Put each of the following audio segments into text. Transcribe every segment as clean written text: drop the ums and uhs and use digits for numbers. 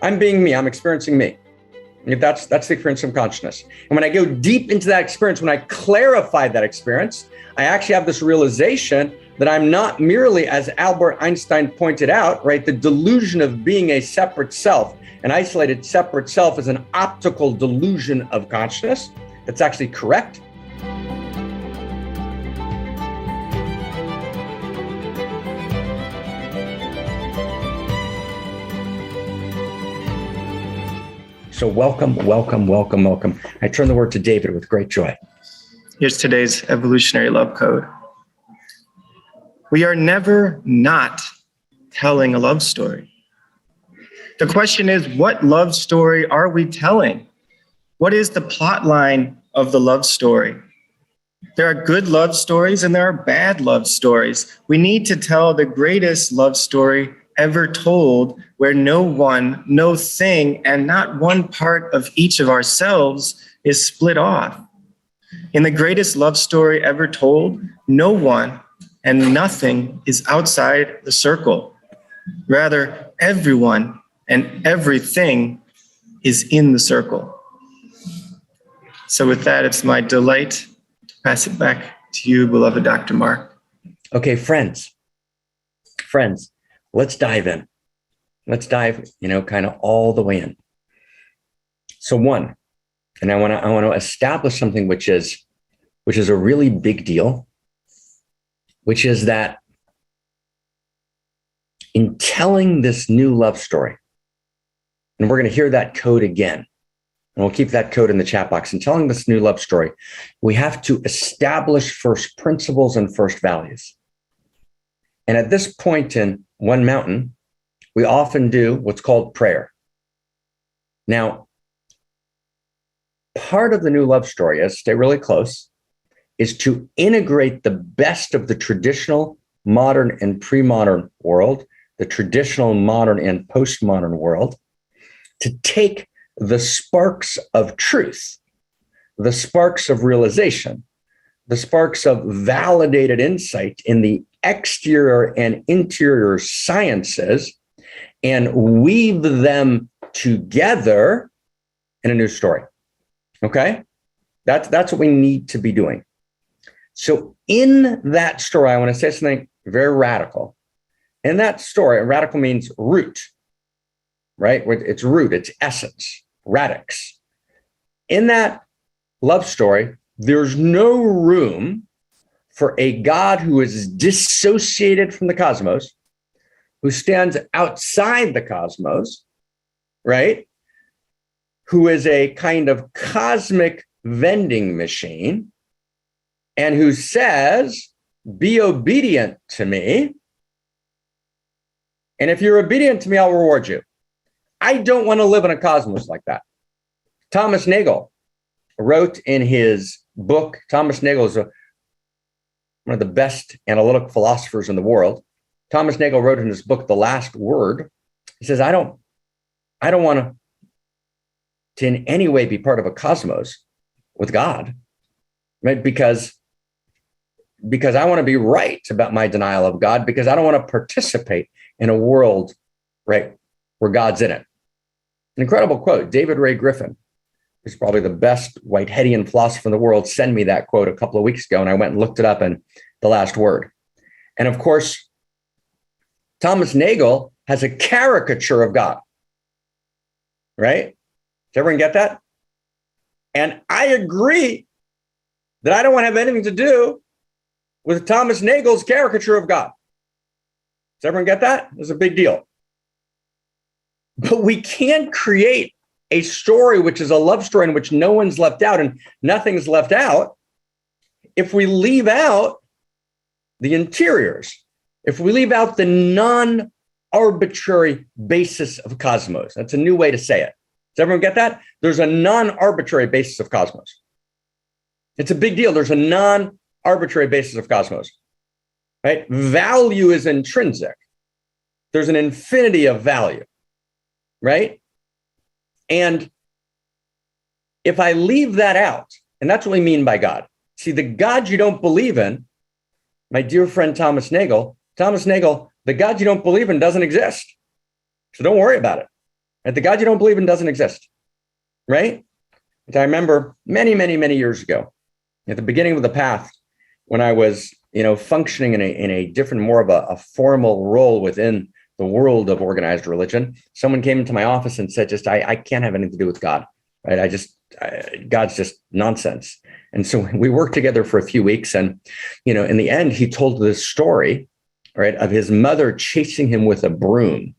I'm being me. I'm experiencing me. That's the experience of consciousness. And when I go deep into that experience, when I clarify that experience, I actually have this realization that I'm not merely, as Albert Einstein pointed out, right, the delusion of being a separate self. An isolated separate self is an optical delusion of consciousness. That's actually correct. So welcome. I turn the word to David with great joy. Here's today's evolutionary love code. We are never not telling a love story. The question is, what love story are we telling? What is the plot line of the love story? There are good love stories and there are bad love stories. We need to tell the greatest love story ever told, where no one, no thing, and not one part of each of ourselves is split off. In the greatest love story ever told, no one and nothing is outside the circle. Rather, everyone and everything is in the circle. So with that, it's my delight to pass it back to you, beloved Dr. Marc. Okay, friends, let's dive in. Let's dive, kind of all the way in. So one, and I want to establish something which is a really big deal, which is that in telling this new love story, and we're going to hear that code again, and we'll keep that code in the chat box. In telling this new love story, we have to establish first principles and first values. And at this point in One Mountain, we often do what's called prayer. Now, part of the new love story, is stay really close, is to integrate the best of the traditional, modern, and pre-modern world, the traditional, modern, and postmodern world, to take the sparks of truth, the sparks of realization, the sparks of validated insight in the exterior and interior sciences, and weave them together in a new story. Okay? That's what we need to be doing. So in that story, I want to say something very radical. In that story, radical means root, right? It's root, it's essence, radix. In that love story, there's no room for a God who is dissociated from the cosmos, who stands outside the cosmos, right? Who is a kind of cosmic vending machine, and who says, be obedient to me. And if you're obedient to me, I'll reward you. I don't want to live in a cosmos like that. Thomas Nagel wrote in his book, Thomas Nagel is one of the best analytic philosophers in the world. Thomas Nagel wrote in his book, The Last Word, he says, I don't want to in any way be part of a cosmos with God, right? Because I want to be right about my denial of God, because I don't want to participate in a world, right, where God's in it. An incredible quote. David Ray Griffin, who's probably the best Whiteheadian philosopher in the world, sent me that quote a couple of weeks ago, and I went and looked it up in The Last Word. And of course, Thomas Nagel has a caricature of God, right? Does everyone get that? And I agree that I don't want to have anything to do with Thomas Nagel's caricature of God. Does everyone get that? It's a big deal. But we can't create a story which is a love story in which no one's left out and nothing's left out if we leave out the interiors, if we leave out the non-arbitrary basis of cosmos. That's a new way to say it. Does everyone get that? There's a non-arbitrary basis of cosmos. It's a big deal. There's a non-arbitrary basis of cosmos, right? Value is intrinsic. There's an infinity of value, right? And if I leave that out, and that's what we mean by God. See, the God you don't believe in, my dear friend Thomas Nagel, the God you don't believe in doesn't exist. So don't worry about it. Right? The God you don't believe in doesn't exist, right? And I remember many, many, many years ago, at the beginning of the path, when I was, functioning in a different, more of a formal role within the world of organized religion, someone came into my office and said, I can't have anything to do with God, right? God's just nonsense. And so we worked together for a few weeks, and, in the end, he told this story, right, of his mother chasing him with a broom,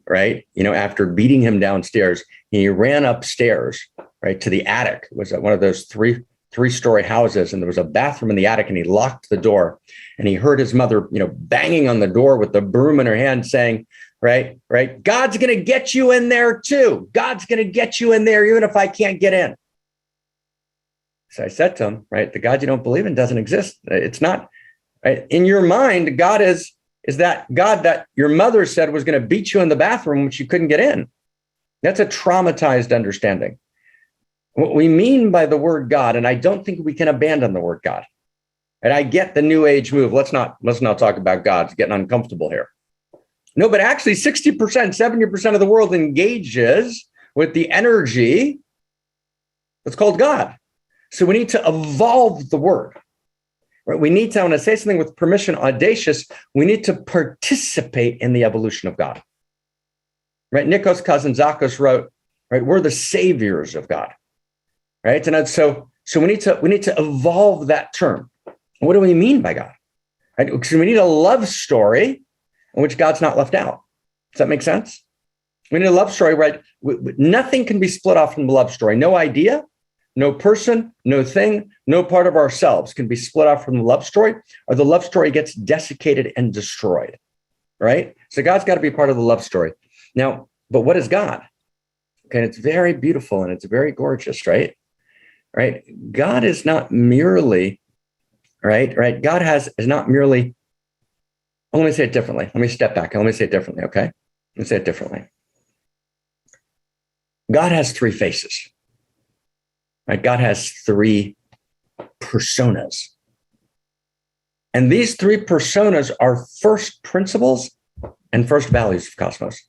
right? After beating him downstairs, he ran upstairs, right, to the attic. It was one of those three-story houses, and there was a bathroom in the attic, and he locked the door, and he heard his mother, banging on the door with the broom in her hand, saying, right, God's going to get you in there too. God's going to get you in there, even if I can't get in. So I said to him, right, the God you don't believe in doesn't exist. It's not, right? In your mind, God is that God that your mother said was going to beat you in the bathroom, which you couldn't get in. That's a traumatized understanding. What we mean by the word God, and I don't think we can abandon the word God. And I get the new age move. Let's not talk about God. It's getting uncomfortable here. No, but actually 60%, 70% of the world engages with the energy that's called God. So we need to evolve the word. Right? We need to, when I say something with permission, audacious, we need to participate in the evolution of God. Right? Nikos Kazantzakis wrote, right, we're the saviors of God. Right. And so we need to evolve that term. What do we mean by God? Right? Because we need a love story in which God's not left out. Does that make sense? We need a love story, right? Nothing can be split off from the love story. No idea, no person, no thing, no part of ourselves can be split off from the love story, or the love story gets desiccated and destroyed. Right? So God's got to be part of the love story. Now, but what is God? Okay, and it's very beautiful and it's very gorgeous, right? Right? God is not merely, right? God is not merely, let me say it differently. Let me step back. Let me say it differently, okay? Let me say it differently. God has three faces, right? God has three personas. And these three personas are first principles and first values of cosmos.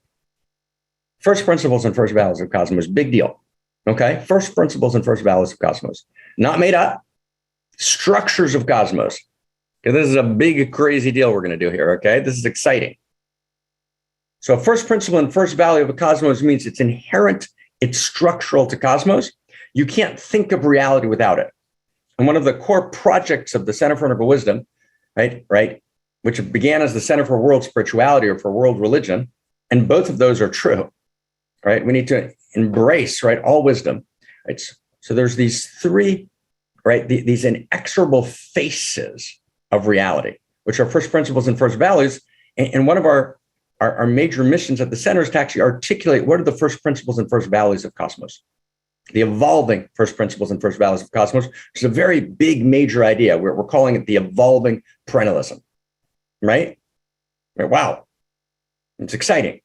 First principles and first values of cosmos, big deal. Okay, first principles and first values of cosmos, not made up, structures of cosmos. Okay, this is a big, crazy deal we're going to do here. Okay, this is exciting. So, first principle and first value of a cosmos means it's inherent, it's structural to cosmos. You can't think of reality without it. And one of the core projects of the Center for Integral Wisdom, right, which began as the Center for World Spirituality or for World Religion, and both of those are true. Right, we need to embrace, right, all wisdom. Right, so there's these three, right, these inexorable faces of reality, which are first principles and first values. And one of our major missions at the center is to actually articulate what are the first principles and first values of cosmos, the evolving first principles and first values of cosmos, which is a very big, major idea. We're calling it the evolving perennialism, right? Wow, it's exciting.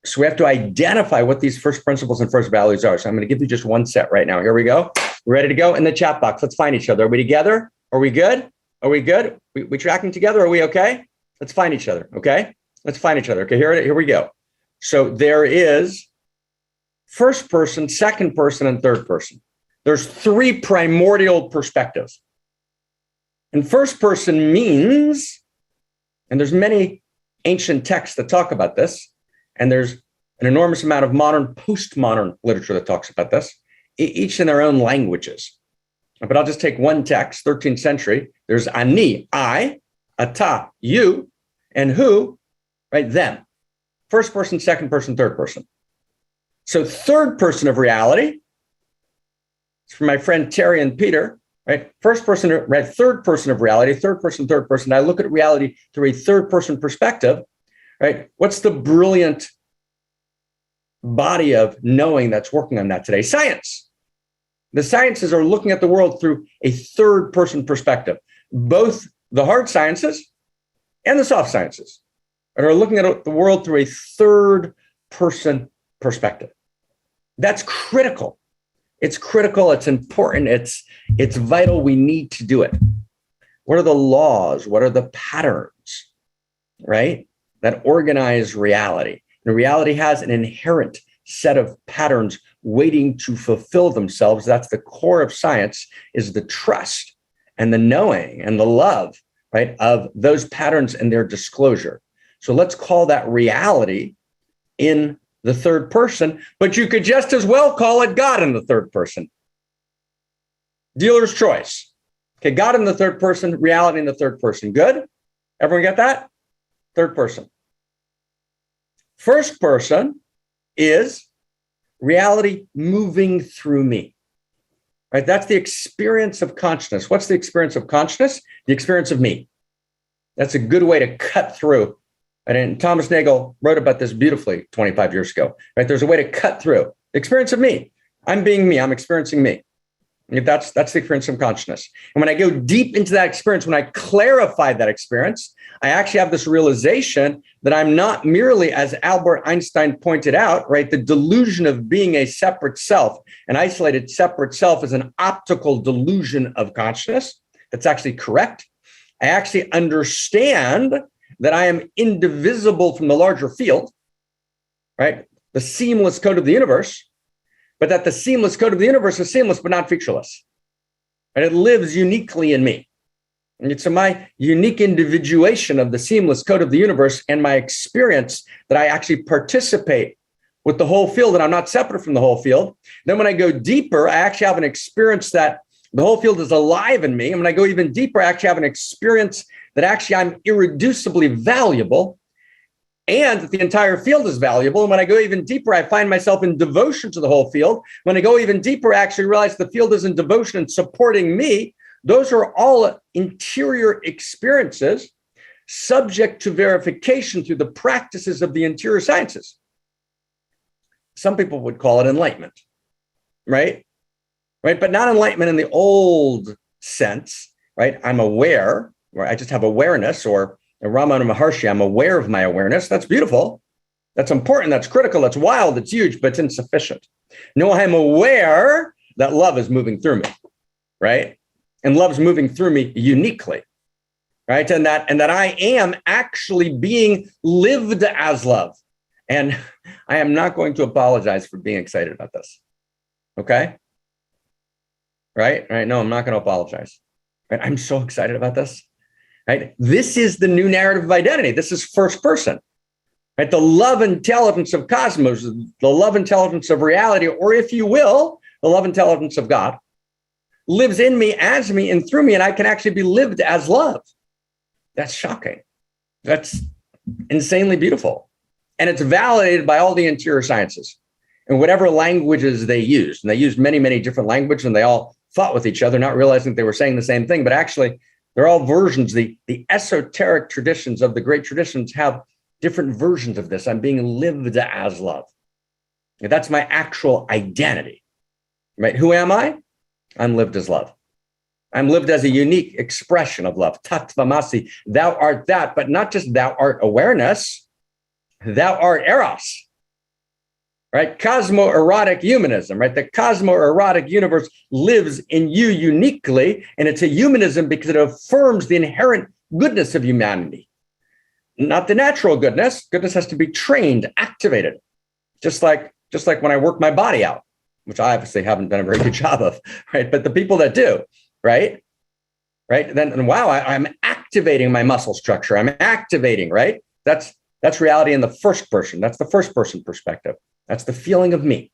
So we have to identify what these first principles and first values are. So I'm going to give you just one set right now. Here we go. We're ready to go in the chat box. Let's find each other. Are we together? Are we good? Are we good? We tracking together? Are we okay? Let's find each other. Okay. Let's find each other. Okay. Here we go. So there is first person, second person, and third person. There's three primordial perspectives. And first person means, and there's many ancient texts that talk about this, and there's an enormous amount of modern, postmodern literature that talks about this, each in their own languages. But I'll just take one text, 13th century. There's ani, I, ata, you, and who, right, them. First person, second person, third person. So third person of reality, it's from my friend Terry and Peter, right? First person, right? Third person of reality, third person, third person. I look at reality through a third person perspective, right? What's the brilliant body of knowing that's working on that today? Science. The sciences are looking at the world through a third person perspective, both the hard sciences and the soft sciences, and are looking at the world through a third person perspective. That's critical. It's critical. It's important. It's vital. We need to do it. What are the laws? What are the patterns, right, that organize reality? And reality has an inherent set of patterns waiting to fulfill themselves. That's the core of science, is the trust and the knowing and the love, right, of those patterns and their disclosure. So let's call that reality in the third person, but you could just as well call it God in the third person. Dealer's choice. Okay, God in the third person, reality in the third person. Good? Everyone get that? Third person. First person is reality moving through me. Right? That's the experience of consciousness. What's the experience of consciousness? The experience of me. That's a good way to cut through. And Thomas Nagel wrote about this beautifully 25 years ago. Right? There's a way to cut through the experience of me. I'm being me. I'm experiencing me. That's the experience of consciousness. And when I go deep into that experience, when I clarify that experience, I actually have this realization that I'm not merely, as Albert Einstein pointed out, right, the delusion of being a separate self. An isolated separate self is an optical delusion of consciousness. That's actually correct. I actually understand that I am indivisible from the larger field, right? The seamless code of the universe. But that the seamless code of the universe is seamless, but not featureless. And it lives uniquely in me. And it's my unique individuation of the seamless code of the universe and my experience that I actually participate with the whole field, and I'm not separate from the whole field. Then when I go deeper, I actually have an experience that the whole field is alive in me. And when I go even deeper, I actually have an experience that actually I'm irreducibly valuable, and that the entire field is valuable. And when I go even deeper, I find myself in devotion to the whole field. When I go even deeper, I actually realize the field is in devotion and supporting me. Those are all interior experiences subject to verification through the practices of the interior sciences. Some people would call it enlightenment, right? Right, but not enlightenment in the old sense, right? I'm aware, or I just have awareness, or Ramana Maharshi, I'm aware of my awareness. That's beautiful. That's important. That's critical. That's wild. It's huge, but it's insufficient. No, I'm aware that love is moving through me, right? And love's moving through me uniquely, right? And that I am actually being lived as love. And I am not going to apologize for being excited about this. Okay? Right? No, I'm not going to apologize. Right? I'm so excited about this. Right? This is the new narrative of identity. This is first person. Right? The love intelligence of cosmos, the love intelligence of reality, or if you will, the love intelligence of God, lives in me, as me, and through me, and I can actually be lived as love. That's shocking. That's insanely beautiful. And it's validated by all the interior sciences and whatever languages they used. And they used many, many different languages, and they all fought with each other, not realizing they were saying the same thing, but actually they're all versions. The esoteric traditions of the great traditions have different versions of this. I'm being lived as love. And that's my actual identity, right? Who am I? I'm lived as love. I'm lived as a unique expression of love. Tattvamasi, thou art that, but not just thou art awareness, thou art eros, right? Cosmo-erotic humanism, right? The cosmo-erotic universe lives in you uniquely, and it's a humanism because it affirms the inherent goodness of humanity, not the natural goodness. Goodness has to be trained, activated, just like when I work my body out, which I obviously haven't done a very good job of, right? But the people that do, right? Then wow, I'm activating my muscle structure. I'm activating, right? That's reality in the first person. That's the first person perspective. That's the feeling of me.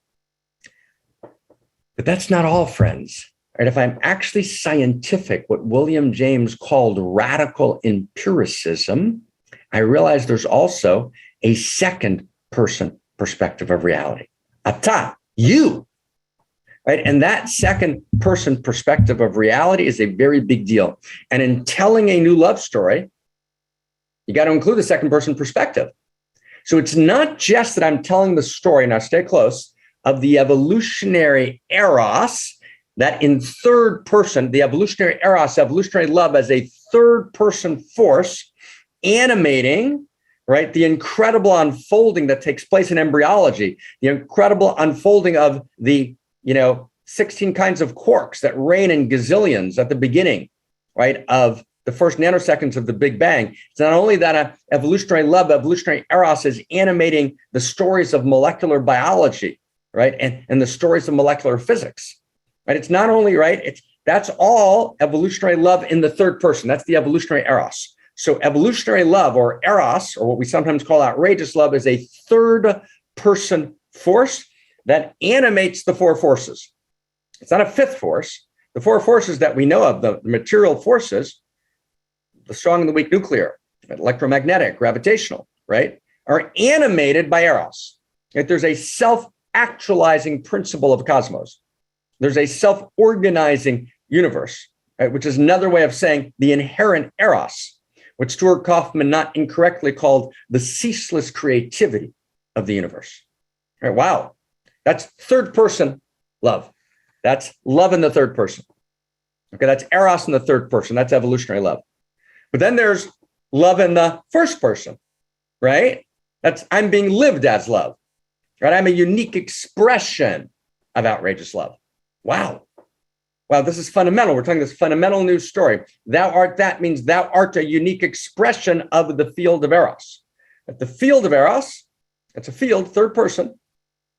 But that's not all, friends. Right? If I'm actually scientific, what William James called radical empiricism, I realize there's also a second person perspective of reality. Ata, you. Right? And that second person perspective of reality is a very big deal. And in telling a new love story, you got to include the second person perspective. So it's not just that I'm telling the story, now stay close, of the evolutionary eros, that in third person, the evolutionary eros, evolutionary love as a third person force animating, right, the incredible unfolding that takes place in embryology, the incredible unfolding of the 16 kinds of quarks that reign in gazillions at the beginning, right, of the first nanoseconds of the Big Bang. It's not only that evolutionary love, evolutionary eros is animating the stories of molecular biology, right? And the stories of molecular physics, right? It's not only, right? That's all evolutionary love in the third person. That's the evolutionary eros. So evolutionary love, or eros, or what we sometimes call outrageous love, is a third person force that animates the four forces. It's not a fifth force. The four forces that we know of, the material forces, the strong and the weak nuclear, electromagnetic, gravitational, right, are animated by eros. Right? There's a self-actualizing principle of cosmos. There's a self-organizing universe, right, which is another way of saying the inherent eros, what Stuart Kaufman not incorrectly called the ceaseless creativity of the universe. Right? Wow, that's third person love. That's love in the third person. Okay, that's eros in the third person. That's evolutionary love. But then there's love in the first person, right? That's I'm being lived as love, right? I'm a unique expression of outrageous love. Wow. Wow, this is fundamental. We're talking this fundamental new story. Thou art that means thou art a unique expression of the field of Eros. At the field of Eros, it's a field, third person,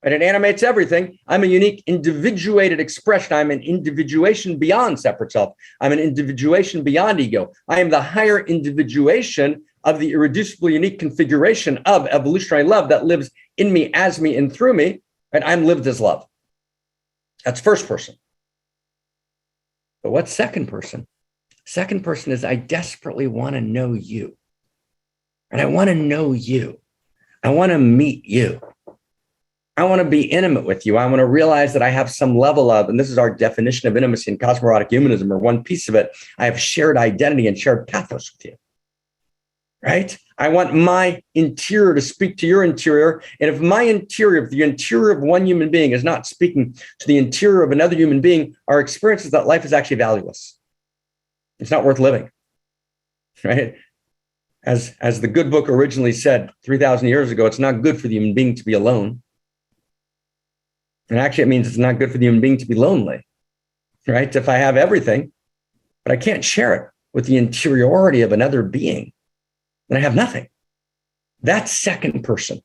and it animates everything. I'm a unique individuated expression. I'm an individuation beyond separate self. I'm an individuation beyond ego. I am the higher individuation of the irreducible unique configuration of evolutionary love that lives in me, as me, and through me, and I'm lived as love. That's first person. But what's second person? Second person is I desperately want to know you. And I want to know you. I want to meet you. I want to be intimate with you. I want to realize that I have some level of, and this is our definition of intimacy in cosmetic humanism, or one piece of it, I have shared identity and shared pathos with you, right? I want my interior to speak to your interior. And if my interior, if the interior of one human being is not speaking to the interior of another human being, our experience is that life is actually valueless. It's not worth living, right? As the good book originally said 3,000 years ago, it's not good for the human being to be alone. And actually, it means it's not good for the human being to be lonely, right? If I have everything, but I can't share it with the interiority of another being, then I have nothing. That's second person.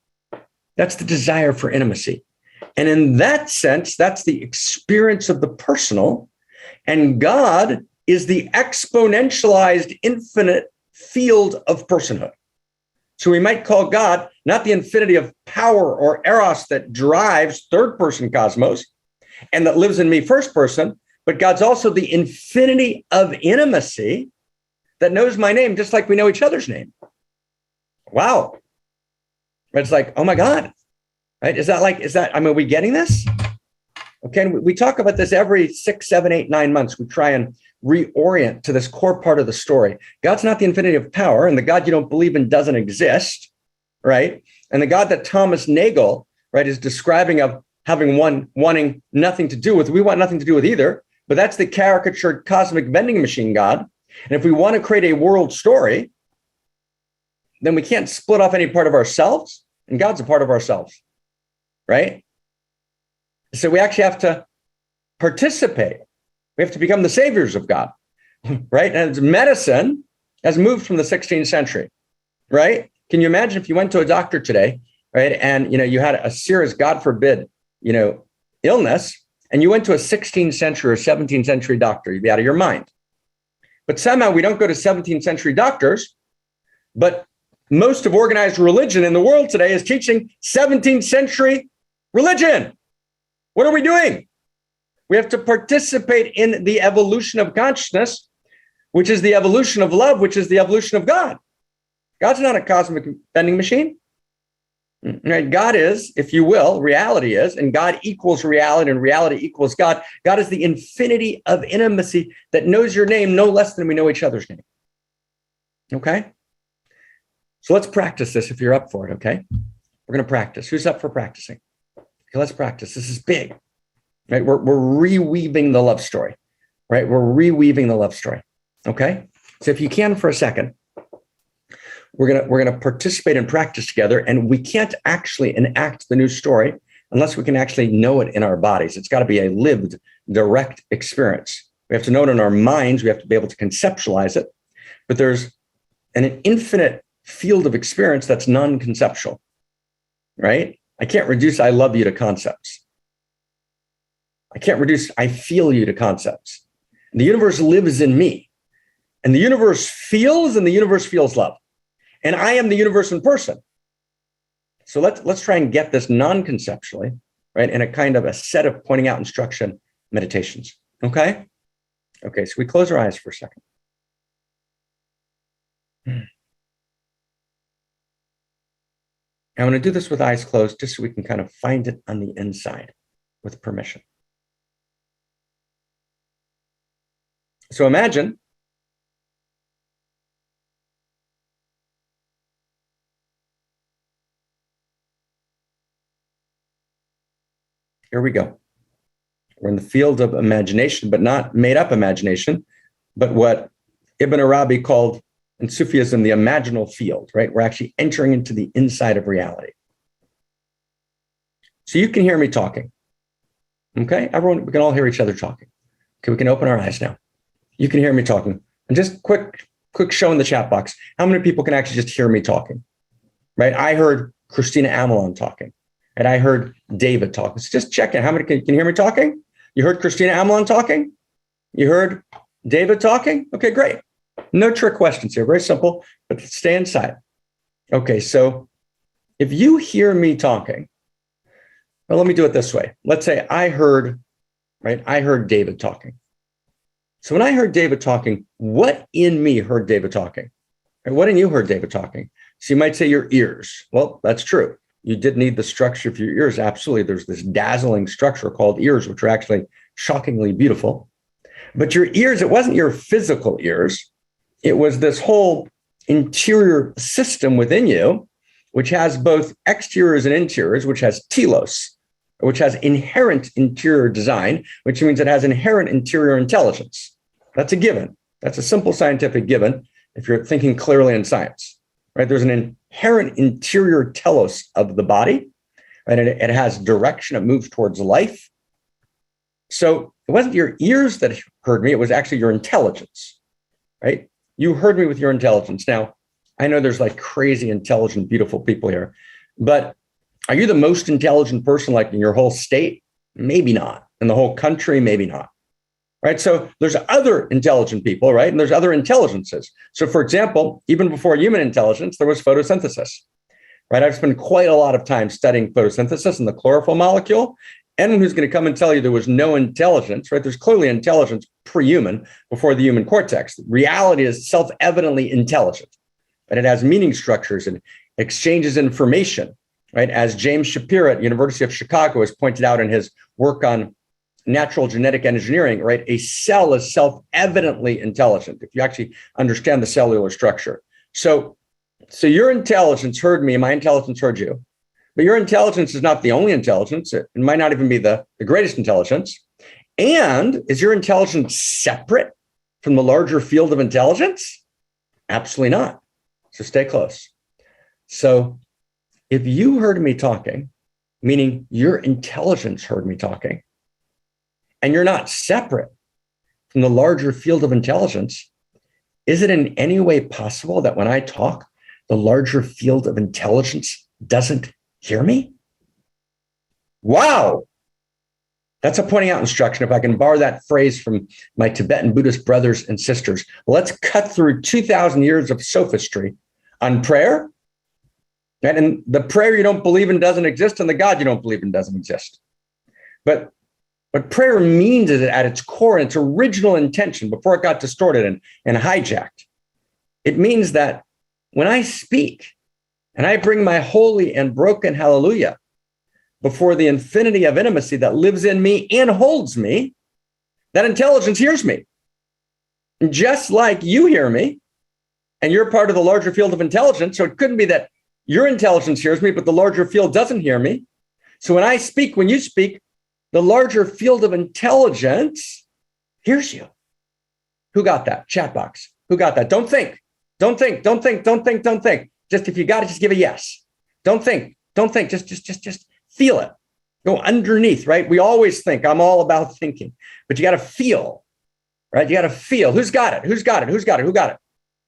That's the desire for intimacy. And in that sense, that's the experience of the personal. And God is the exponentialized infinite field of personhood. So we might call God not the infinity of power or eros that drives third person cosmos and that lives in me first person, but God's also the infinity of intimacy that knows my name just like we know each other's name. Wow. It's like, oh my God, right? I mean, are we getting this? Okay, and we talk about this every 6, 7, 8, 9 months. We try and reorient to this core part of the story. God's not the infinity of power, and the God you don't believe in doesn't exist, right? And the God that Thomas Nagel, right, is describing of having wanting nothing to do with, we want nothing to do with either, but that's the caricatured cosmic vending machine God. And if we want to create a world story, then we can't split off any part of ourselves, and God's a part of ourselves, right? So we actually have to participate. We have to become the saviors of God, right? And medicine has moved from the 16th century, right? Can you imagine if you went to a doctor today, right? And, you had a serious, God forbid, illness, and you went to a 16th century or 17th century doctor, you'd be out of your mind. But somehow we don't go to 17th century doctors, but most of organized religion in the world today is teaching 17th century religion. What are we doing? We have to participate in the evolution of consciousness, which is the evolution of love, which is the evolution of God. God's not a cosmic vending machine. Right? God is, if you will, reality is, and God equals reality and reality equals God. God is the infinity of intimacy that knows your name no less than we know each other's name. Okay? So let's practice this if you're up for it, okay? We're going to practice. Who's up for practicing? Okay, let's practice. This is big. Right? We're reweaving the love story, right? We're reweaving the love story. Okay. So if you can for a second, we're gonna participate and practice together, and we can't actually enact the new story unless we can actually know it in our bodies. It's got to be a lived, direct experience. We have to know it in our minds. We have to be able to conceptualize it. but there's an infinite field of experience that's non-conceptual, right? I can't reduce I love you to concepts. I can't reduce I feel you to concepts. The universe lives in me, and the universe feels love. And I am the universe in person. So let's try and get this non-conceptually, right? In a kind of a set of pointing out instruction meditations. Okay? Okay, so we close our eyes for a second. I want to do this with eyes closed just so we can kind of find it on the inside with permission. So imagine here we go. We're in the field of imagination, but not made up imagination, but what Ibn Arabi called in Sufism the imaginal field, right? We're actually entering into the inside of reality. So you can hear me talking. Okay, everyone, we can all hear each other talking. Okay, we can open our eyes now. You can hear me talking. And just quick show in the chat box. How many people can actually just hear me talking? Right? I heard Christina Amelon talking, and I heard David talking. So just check in. How many can you hear me talking? You heard Christina Amelon talking? You heard David talking? Okay, great. No trick questions here. Very simple, but stay inside. Okay, so if you hear me talking, well, let me do it this way. Let's say I heard David talking. So when I heard David talking, what in me heard David talking? And what in you heard David talking? So you might say your ears. Well, that's true. You did need the structure of your ears. Absolutely. There's this dazzling structure called ears, which are actually shockingly beautiful. But your ears, it wasn't your physical ears. It was this whole interior system within you, which has both exteriors and interiors, which has telos, which has inherent interior design, which means it has inherent interior intelligence. That's a given. That's a simple scientific given if you're thinking clearly in science, right? There's an inherent interior telos of the body, right? And it has direction. It moves towards life. So it wasn't your ears that heard me. It was actually your intelligence, right? You heard me with your intelligence. Now, I know there's like crazy intelligent, beautiful people here, but are you the most intelligent person like in your whole state? Maybe not. In the whole country? Maybe not. Right? So there's other intelligent people, right? And there's other intelligences. So for example, even before human intelligence, there was photosynthesis, right? I've spent quite a lot of time studying photosynthesis and the chlorophyll molecule. Anyone who's going to come and tell you there was no intelligence, right? There's clearly intelligence pre-human before the human cortex. Reality is self-evidently intelligent, and it has meaning structures and exchanges information, right? As James Shapiro at University of Chicago has pointed out in his work on natural genetic engineering, right? A cell is self-evidently intelligent if you actually understand the cellular structure. So your intelligence heard me, my intelligence heard you. But your intelligence is not the only intelligence. It might not even be the greatest intelligence. And is your intelligence separate from the larger field of intelligence? Absolutely not. So stay close. So if you heard me talking, meaning your intelligence heard me talking, and you're not separate from the larger field of intelligence, is it in any way possible that when I talk, the larger field of intelligence doesn't hear me? Wow. That's a pointing out instruction. If I can borrow that phrase from my Tibetan Buddhist brothers and sisters, let's cut through 2,000 years of sophistry on prayer. And the prayer you don't believe in doesn't exist, and the God you don't believe in doesn't exist. But what prayer means is at its core, its original intention, before it got distorted and hijacked, it means that when I speak and I bring my holy and broken hallelujah before the infinity of intimacy that lives in me and holds me, that intelligence hears me. And just like you hear me, and you're part of the larger field of intelligence, so it couldn't be that your intelligence hears me, but the larger field doesn't hear me. So when I speak, when you speak, the larger field of intelligence hears you. Who got that? Chat box. Who got that? Don't think. Don't think. Don't think. Don't think. Don't think. Just if you got it, just give a yes. Don't think. Don't think. Just feel it. Go underneath, right? We always think. I'm all about thinking, but you got to feel, right? You got to feel. Who's got it? Who's got it? Who's got it? Who got it?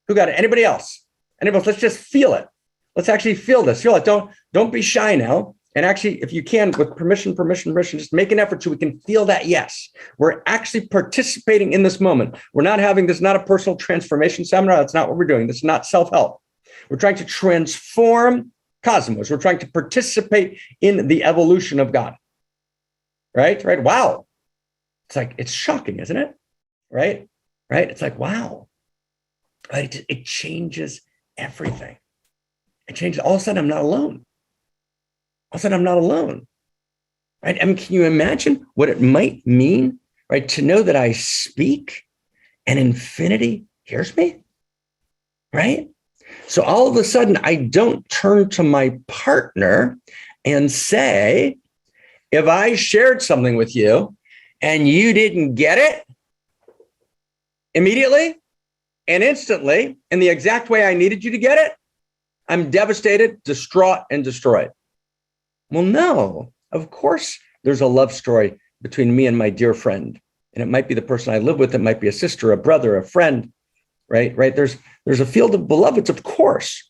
Who got it? Anybody else? Anybody else? Let's just feel it. Let's actually feel this. Feel it. Don't be shy now. And actually, if you can, with permission, just make an effort so we can feel that yes. We're actually participating in this moment. We're not having this, not a personal transformation seminar. That's not what we're doing. This is not self-help. We're trying to transform cosmos. We're trying to participate in the evolution of God. Right? Wow. It's like, it's shocking, isn't it? Right? It's like, wow. Right? It changes everything. It changes. All of a sudden, I'm not alone. All of a sudden, I'm not alone. Right? I mean, can you imagine what it might mean, right? To know that I speak and infinity hears me, right? So all of a sudden, I don't turn to my partner and say, if I shared something with you and you didn't get it immediately and instantly in the exact way I needed you to get it, I'm devastated, distraught, and destroyed. Well, no, of course, there's a love story between me and my dear friend. And it might be the person I live with. It might be a sister, a brother, a friend, right? There's a field of beloveds, of course.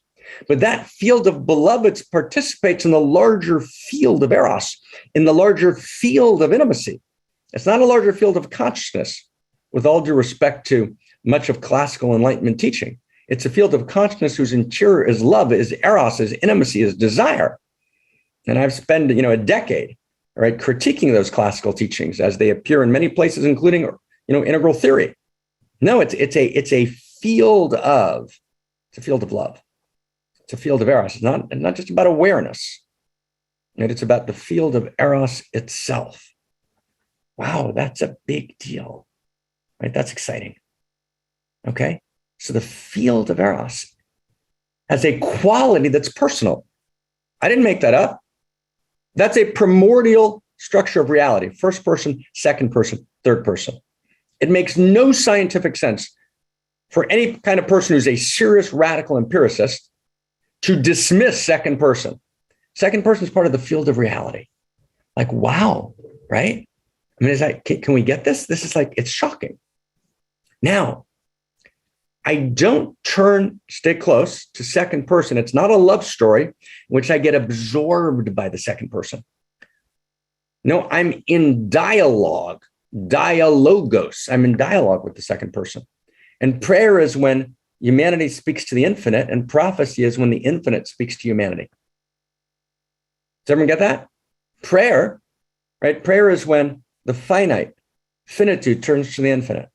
But that field of beloveds participates in the larger field of Eros, in the larger field of intimacy. It's not a larger field of consciousness, with all due respect to much of classical Enlightenment teaching. It's a field of consciousness whose interior is love, is Eros, is intimacy, is desire. And I've spent, a decade, right, critiquing those classical teachings as they appear in many places, including, integral theory. No, it's a field of love. It's a field of Eros. It's not just about awareness. And it's about the field of Eros itself. Wow, that's a big deal, right? That's exciting. Okay, so the field of Eros has a quality that's personal. I didn't make that up. That's a primordial structure of reality. First person, second person, third person. It makes no scientific sense for any kind of person who's a serious radical empiricist to dismiss second person. Second person is part of the field of reality. Like, wow, right? I mean, can we get this? This is like, it's shocking. Now, I don't stay close to second person. It's not a love story in which I get absorbed by the second person. No, I'm in dialogue, dialogos. I'm in dialogue with the second person. And prayer is when humanity speaks to the infinite, and prophecy is when the infinite speaks to humanity. Does everyone get that? Prayer, right? Prayer is when the finitude turns to the infinite.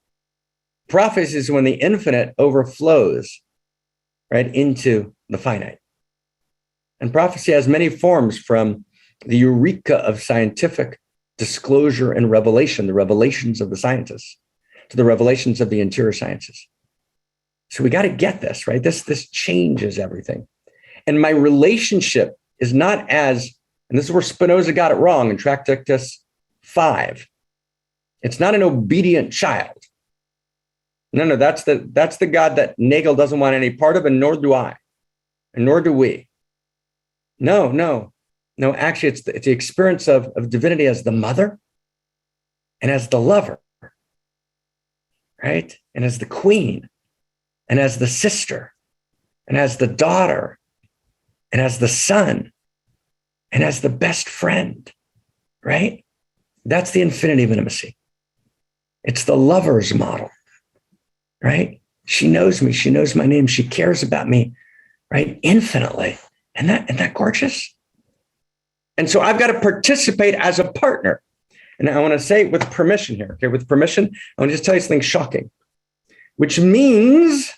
Prophecy is when the infinite overflows, right, into the finite. And prophecy has many forms, from the eureka of scientific disclosure and revelation, the revelations of the scientists, to the revelations of the interior sciences. So we got to get this, right? This changes everything. And my relationship is not as, and this is where Spinoza got it wrong in Tractatus 5. It's not an obedient child. No, that's the God that Nagel doesn't want any part of, and nor do I, and nor do we. No. Actually, it's the experience of divinity as the mother and as the lover, right? And as the queen, and as the sister, and as the daughter, and as the son, and as the best friend, right? That's the infinity of intimacy. It's the lover's model. Right? She knows me. She knows my name. She cares about me, right? Infinitely. Isn't that gorgeous? And so I've got to participate as a partner. And I want to say with permission here, okay? With permission, I want to just tell you something shocking, which means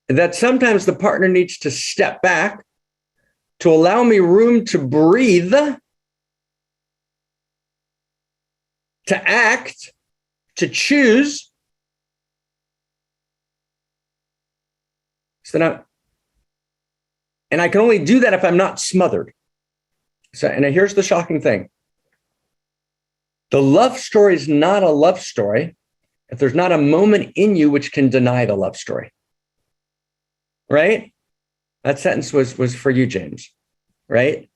that sometimes the partner needs to step back to allow me room to breathe, to act, to choose. And I can only do that if I'm not smothered. So, and here's the shocking thing. The love story is not a love story if there's not a moment in you which can deny the love story. Right? That sentence was for you, James. Right?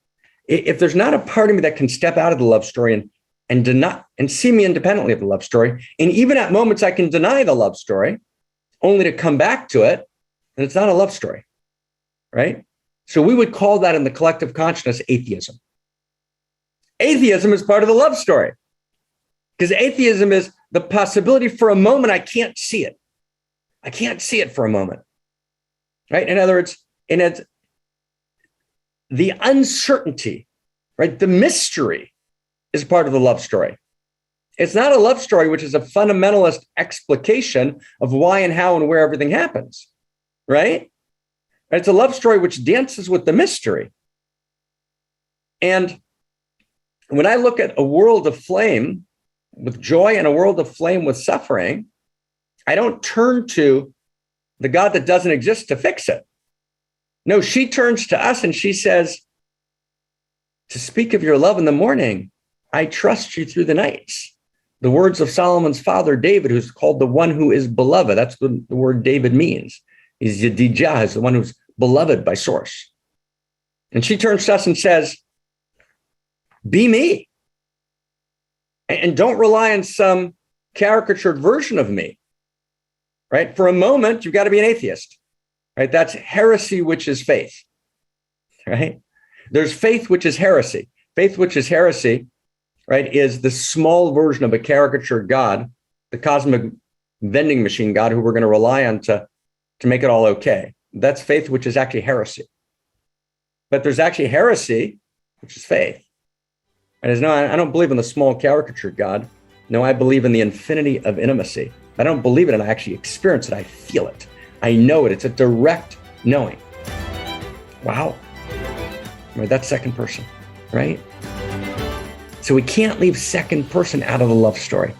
If there's not a part of me that can step out of the love story and see me independently of the love story, and even at moments I can deny the love story, only to come back to it, then it's not a love story, right? So we would call that in the collective consciousness atheism. Atheism is part of the love story, because atheism is the possibility for a moment I can't see it. I can't see it for a moment, right? In other words, it's the uncertainty, right? The mystery is part of the love story. It's not a love story, which is a fundamentalist explication of why and how and where everything happens, right? It's a love story which dances with the mystery. And when I look at a world of flame with joy and a world of flame with suffering, I don't turn to the God that doesn't exist to fix it. No, she turns to us and she says, to speak of your love in the morning, I trust you through the nights. The words of Solomon's father, David, who's called the one who is beloved. That's what the word David means. He's Yedidjah, is the one who's beloved by source. And she turns to us and says, be me. And don't rely on some caricatured version of me, right? For a moment, you've got to be an atheist, right? That's heresy, which is faith, right? There's faith, which is heresy. Faith, which is heresy, right, is the small version of a caricatured God, the cosmic vending machine God who we're going to rely on to make it all okay. That's faith, which is actually heresy. But there's actually heresy, which is faith. And no, I don't believe in the small caricatured God. No, I believe in the infinity of intimacy. I don't believe it, and I actually experience it. I feel it. I know it. It's a direct knowing. Wow. Right, that's second person, right? So we can't leave second person out of the love story.